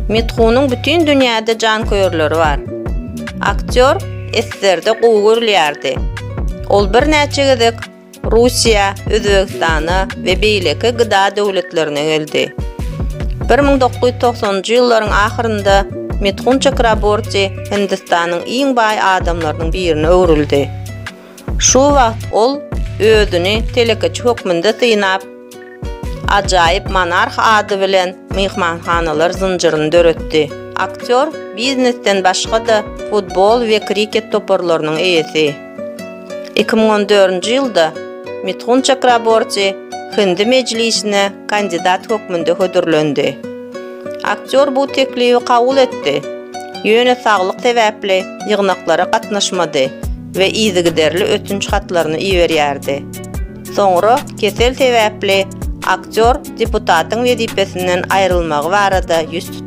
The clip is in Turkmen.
Mithu'nun bütün dünyada can koyurları var. Aktyor SSR'de qowu görülýärdi. Ol bir näçe gezek Russiýa, Özbegistany we beýleki gyda döwletlerine geldi. 1990-njy ýyllaryň ahyrynda Mithun Chakraborty Hindistanyň iň baý adamlarynyň birine öwrüldi. Şu wagt ol özüni telekeç hökmünde synap ajaýyp monarh ady bilen mehmanhanalar zynjyryny döretdi. Aktyor biznesden başga da futbol we kriket toparlarynyň eýesi. 2014-nji ýylda Mithun Chakraborty Hindi mejlisine kandidat hökmünde hödürlendi. Aktyor bu teklifi kabul etdi. Ýöne saglyk sebäpli ýygnaklara gatnaşmady we izigiderli ötünç hatlaryny iýerýärdi. Soňra kesel sebäpli aktyor deputatyň wezipesinden aýrylmagy barada ýüz